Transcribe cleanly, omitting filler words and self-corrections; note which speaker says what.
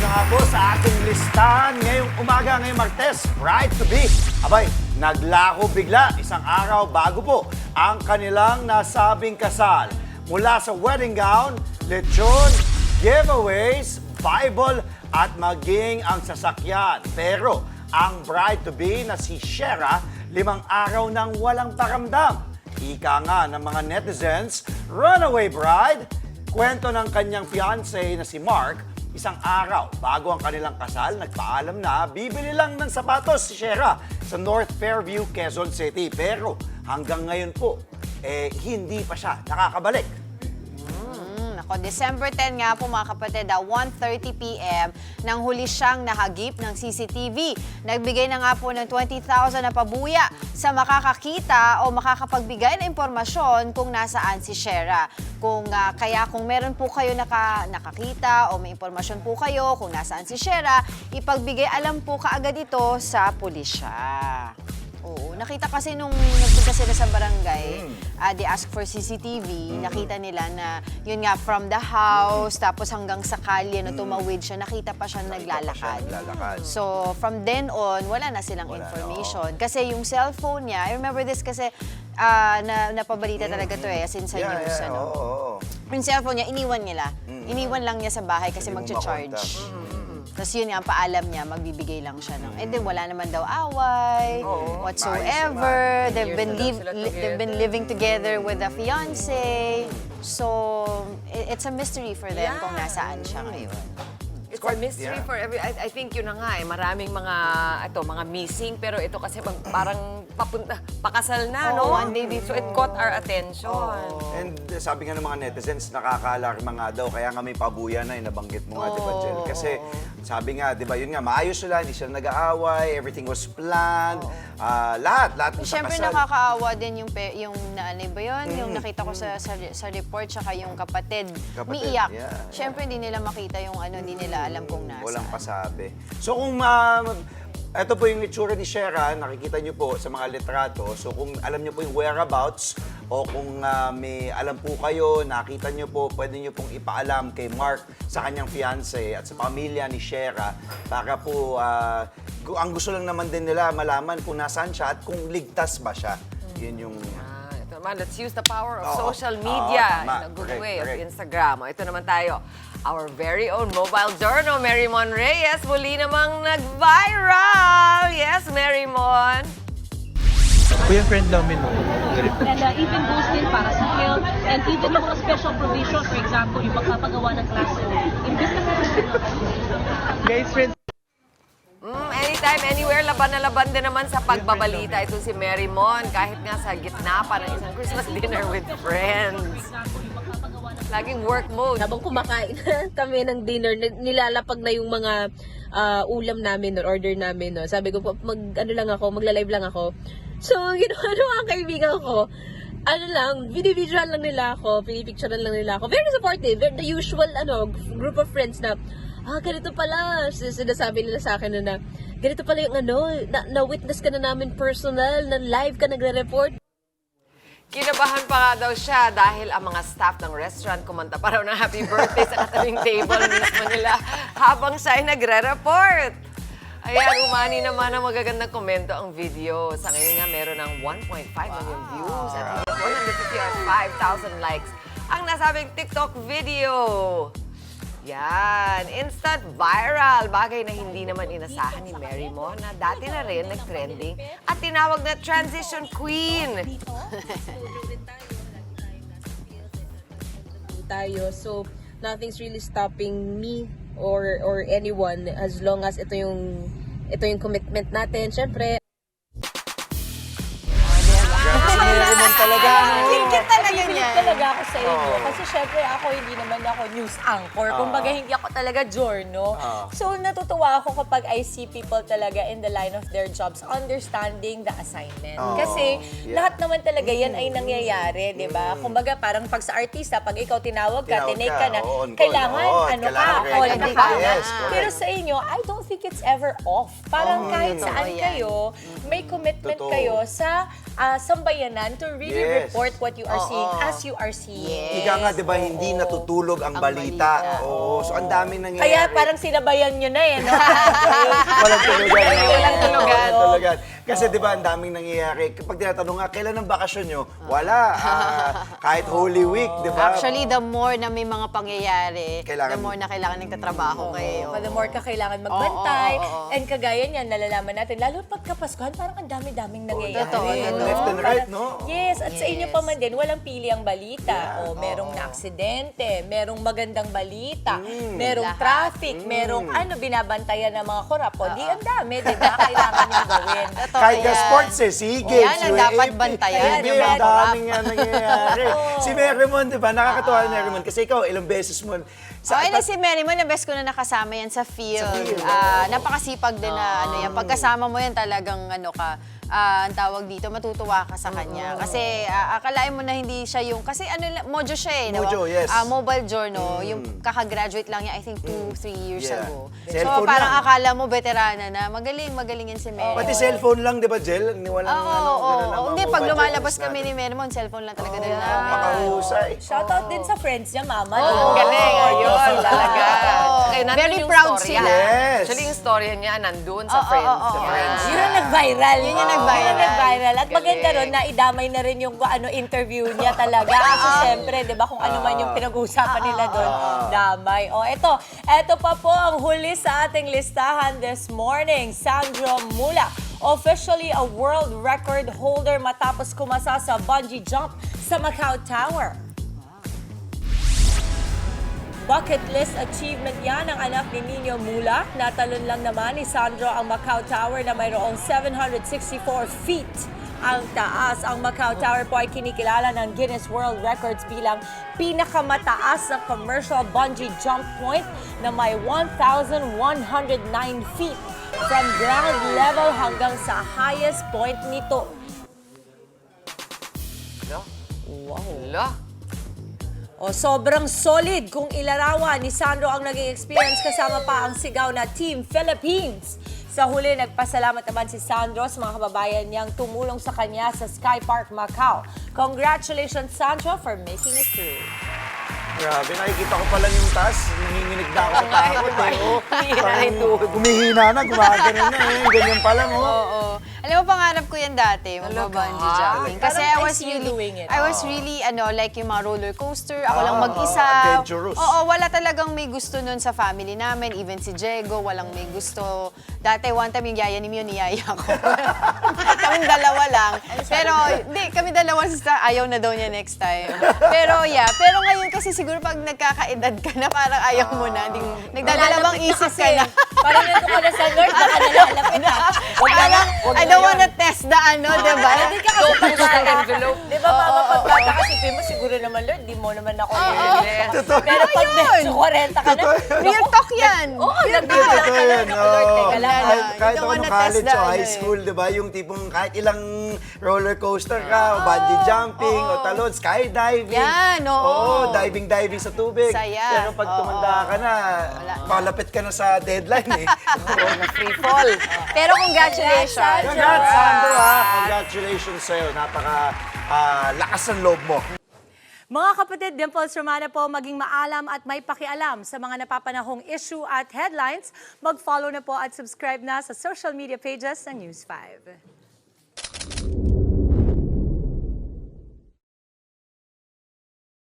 Speaker 1: nga po sa ating listahan ngayong umaga, ngayong Martes, Bride to be. Abay, naglako bigla isang araw bago po ang kanilang nasabing kasal. Mula sa wedding gown, lechon, giveaways, Bible at maging ang sasakyan. Pero ang bride to be na si Shera, 5 araw nang walang paramdam. Ika nga ng mga netizens, runaway bride. Kwento ng kanyang fiancé na si Mark, isang araw bago ang kanilang kasal, nagpaalam na bibili lang ng sapatos si Shera sa North Fairview, Quezon City. Pero hanggang ngayon po, hindi pa siya nakakabalik.
Speaker 2: Ako, December 10 nga po mga kapatid, 1:30 p.m. nang huli siyang nahagip ng CCTV. Nagbigay na nga po ng 20,000 na pabuya sa makakakita o makakapagbigay na impormasyon kung nasaan si Shera. Kaya kung meron po kayo nakakita o may impormasyon po kayo kung nasaan si Shera, ipagbigay alam po kaagad ito sa pulisya. Oo, nakita kasi nung nagpunta sila sa barangay, they ask for CCTV, nakita nila na yun nga from the house, tapos hanggang sa kalye na tumawid siya, nakita pa siya naglalakad. So from then on, wala na silang information. Kasi yung cellphone niya, I remember this kasi napabalita talaga to as in sa news. Yung cellphone niya, iniwan nila. Iniwan lang niya sa bahay kasi mag-charge. Tapos yun nga, ang paalam niya, magbibigay lang siya ng, and then wala naman daw away, whatsoever. They've been living together with a fiancé. So, it's a mystery for them kung nasaan siya ngayon.
Speaker 3: It's a mystery for every... I think yun na nga maraming mga missing, pero ito kasi parang pakasal na, no?
Speaker 2: One day before.
Speaker 3: So it caught our attention.
Speaker 1: And sabi nga ng mga netizens, nakaka-alarma nga daw. Kaya nga may pabuya na, nabanggit mo nga, di ba, Jel? Kasi sabi nga, di ba, yun nga, maayos sila, hindi sila nag-aaway, everything was planned. Lahat ng
Speaker 2: Siyempre
Speaker 1: kasal.
Speaker 2: nakakaawa din yung naanay ba yun? Yung nakita ko sa report, tsaka yung kapatid, umiiyak. Siyempre hindi nila makita yung hindi nila alam kung nasa.
Speaker 1: Walang pasabi. So kung ito po yung itsura ni Shera, nakikita niyo po sa mga litrato. So kung alam niyo po yung whereabouts o kung may alam po kayo, nakita niyo po, pwede niyo pong ipaalam kay Mark sa kanyang fiancé at sa pamilya ni Shera para po ang gusto lang naman din nila malaman kung nasaan siya at kung ligtas ba siya. Yun yung...
Speaker 3: Let's use the power of social media in a good way of Instagram. Ito naman tayo. Our very own mobile journal, Mary Mon Reyes, muli namang nag-viral. Yes, Mary Mon.
Speaker 4: Kuya friend namin no.
Speaker 5: And even goes din para sa health and even yung mga special provision, for example, yung magpapagawa ng classroom. Imbis na
Speaker 4: Guys, friends.
Speaker 3: Anytime, anywhere, laban na laban din naman sa pagbabalita. Ito si Mary Mon, kahit nga sa gitna pa ng isang Christmas dinner with friends. Laging work mode.
Speaker 5: habang kumakain kami ng dinner, nilalapag na yung mga ulam namin or order namin. No? Sabi ko, magla-live lang ako. So, ang kaibigan ko, video-visual lang nila ako, pinipicturean lang nila ako. Very supportive, the usual group of friends na, ganito pala. Sinasabi nila sa akin na ganito pala yung na-witness ka na namin personal, na live ka nagre-report.
Speaker 3: Kinabahan pa nga daw siya dahil ang mga staff ng restaurant kumanta pa raw ng happy birthday sa katabing table mismo nila habang siya ay nagre-report. Ayan, umani naman ang magagandang komento ang video. Sa ngayon nga, meron ng 1.5 million views at 155,000 likes ang nasabing TikTok video. Yan, instant viral. Bagay na hindi naman inasahan ni Mary Mon na dati na rin nag-trending at tinawag na transition queen.
Speaker 5: So, nothing's really stopping me or anyone as long as ito yung commitment natin. Syempre,
Speaker 1: talaga, no?
Speaker 2: Kikit talaga niya.
Speaker 5: talaga ako sa inyo. Kasi syempre ako, hindi naman ako news anchor. Kumbaga, hindi ako talaga journo. So, natutuwa ako kapag I see people talaga in the line of their jobs understanding the assignment. Kasi lahat naman talaga yan ay nangyayari, di ba? Kumbaga, parang pag sa artista, pag ikaw tinawag ka, tinake ka na, kailangan,
Speaker 1: on
Speaker 5: ka,
Speaker 1: ready
Speaker 5: ka.
Speaker 1: Yes, correct.
Speaker 5: Pero sa inyo, I don't
Speaker 6: think it's ever off. Parang kahit
Speaker 2: totoo
Speaker 6: saan
Speaker 2: yan.
Speaker 6: kayo, may commitment
Speaker 1: Totoo.
Speaker 6: kayo sa sambayanan to really
Speaker 1: Yes.
Speaker 6: report what you are seeing as you are seeing.
Speaker 1: Ika nga, di ba, hindi natutulog ang balita. Oo. So, ang daming nangyayari.
Speaker 6: Kaya parang sinabayan nyo na no?
Speaker 1: Walang tulugan.
Speaker 3: Walang tulugan.
Speaker 1: Walang tulugan. Kasi di ba, ang daming nangyayari. Kapag tinatanong nga, kailan ang bakasyon nyo? Wala. Kahit Holy Week, di ba?
Speaker 2: Actually, the more na may mga pangyayari,
Speaker 1: Kailangan-
Speaker 2: the more na kailangan nagtatrabaho kayo.
Speaker 6: The more ka kailangan magbantay.
Speaker 2: Oo.
Speaker 6: And kagaya niyan, nalalaman natin, lalo pagkapaskuhan, parang ang dami-daming nangyayari.
Speaker 2: Totoo, totoo.
Speaker 1: Left and right, no?
Speaker 6: Yes, at sa inyo
Speaker 2: Yes.
Speaker 6: pa man din, walang pili ang balita. O, merong na-aksidente, merong magandang balita, merong
Speaker 2: Lahat.
Speaker 6: traffic, merong binabantayan ng mga korap. O, di ang dami, di ba? Kailangan yung gawin.
Speaker 2: Totoo
Speaker 1: Kahit ka
Speaker 2: yan.
Speaker 1: sports SEA Games,
Speaker 2: Yan ang dapat
Speaker 1: UAAP.
Speaker 2: bantayan,
Speaker 1: Hindi,
Speaker 2: yung mga
Speaker 1: ang daming nga nangyayari. Si Merrimon, di ba? Nakakatuwa ni Merrimon. Kasi ikaw, ilang beses mo.
Speaker 2: Okay na si Mary mo, na best ko na nakasama yan sa field.
Speaker 1: field,
Speaker 2: Napakasipag din na ano yan. Pagkasama mo yan talagang ang tawag dito, matutuwa ka sa kanya. Kasi akalain mo na hindi siya yung, kasi Mojo siya eh.
Speaker 1: Mojo, yes.
Speaker 2: Mobile Journal, yung kakagraduate lang niya, I think 2-3 years
Speaker 1: Yeah.
Speaker 2: ago.
Speaker 1: Cellphone
Speaker 2: So parang
Speaker 1: lang.
Speaker 2: akala mo veterana na, magaling yan si Mary.
Speaker 1: Pati cellphone lang, di ba, Jel? Walang,
Speaker 2: Oo. Hindi, pag lumalabas kami ni Mermon, cellphone lang talaga din namin.
Speaker 1: Makahusay.
Speaker 6: Shoutout din sa friends niya, mama.
Speaker 3: Ang galing, ayun, talaga. Kaya nandun
Speaker 2: Very
Speaker 3: yung
Speaker 2: proud
Speaker 3: storya.
Speaker 2: sila.
Speaker 1: Yes.
Speaker 3: Actually, yung storya niya nandun sa Friends. Sa Friends.
Speaker 6: Yun ang nag-viral.
Speaker 2: Yun yung nag-viral.
Speaker 6: Yun ang nag-viral. At maganda
Speaker 3: Galing.
Speaker 6: ron na idamay na rin yung interview niya talaga. Kasi syempre, di ba, kung ano man yung pinag-uusapan nila doon, damay. O, eto pa po ang huli sa ating listahan this morning. Sandro Mula, officially a world record holder matapos kumasa sa bungee jump sa Macau Tower. Bucket list achievement yan ng anak ni Nino Mula. Natalon lang naman ni Sandro ang Macau Tower na mayroong 764 feet ang taas. Ang Macau Tower po ay kinikilala ng Guinness World Records bilang pinakamataas na commercial bungee jump point na may 1,109 feet from ground level hanggang sa highest point nito.
Speaker 3: Hala.
Speaker 6: O, sobrang solid kung ilarawan ni Sandro ang naging experience kasama pa ang sigaw na Team Philippines. Sa huli, nagpasalamat naman si Sandro sa mga kababayan niyang tumulong sa kanya sa Sky Park, Macau. Congratulations, Sandro, for making it through.
Speaker 1: Grabe, nakikita ko pala yung taas. Nanginginig na ako sa takot eh. Oh,
Speaker 3: Humihina na yung tuhod.
Speaker 1: Gumihina na, gumagano na eh. Ganyan pa lang, oh.
Speaker 2: Oo. Alam mo, pangarap ko yan dati, mag-bungee jumping. Kasi
Speaker 6: Parang
Speaker 2: I
Speaker 6: I
Speaker 2: was
Speaker 6: see you
Speaker 2: really,
Speaker 6: doing it.
Speaker 2: I was really, like yung mga roller coaster, ako lang mag-isa.
Speaker 1: adventurous.
Speaker 2: Oo, wala talagang may gusto nun sa family namin. Even si Diego, walang may gusto. Dati, one time yung yaya ni Mio, niyaya ko. Kaming dalawa lang. Pero, hindi, kami dalawa sa ayaw na daw niya next time. Pero ngayon kasi siguro pag nagkakaedad ka na, parang ayaw mo na. Nagdadalawang isip ka na.
Speaker 6: Parang nandun ka na sa Lord, baka nalalapit na.
Speaker 2: Parang, I don't wanna test the diba?
Speaker 6: Hindi ka kasi
Speaker 3: Push the
Speaker 6: pagbata.
Speaker 3: envelope.
Speaker 6: Di ba, mama, pagbata kasi mo, siguro naman, Lord, di mo naman ako nililip.
Speaker 1: Totoo.
Speaker 6: Pero pag
Speaker 2: Yun.
Speaker 6: medyo 40 ka na,
Speaker 2: Real talk yan.
Speaker 6: Oo,
Speaker 2: Real
Speaker 6: nagdala
Speaker 2: talk.
Speaker 6: ka na. Naku, Lord, teka lang.
Speaker 1: Kahit
Speaker 2: You
Speaker 1: ako
Speaker 2: don't
Speaker 1: nung
Speaker 2: wanna
Speaker 1: college
Speaker 2: test the
Speaker 1: o high
Speaker 2: eh.
Speaker 1: school, di ba? Yung tipong kahit ilang roller coaster ka, o bungee jumping, o talon, skydiving.
Speaker 2: Yan, oo.
Speaker 1: Diving sa tubig.
Speaker 2: Saya.
Speaker 1: Pero pag tumanda ka na, malapit ka na sa deadline eh.
Speaker 3: Free fall.
Speaker 2: Pero congratulations.
Speaker 1: Congrats, Sandro, ha? Congratulations sa'yo. Lakas ng loob mo.
Speaker 6: Mga kapatid, Dimples Romana po, maging maalam at may pakialam sa mga napapanahong issue at headlines. Mag-follow na po at subscribe na sa social media pages ng News 5.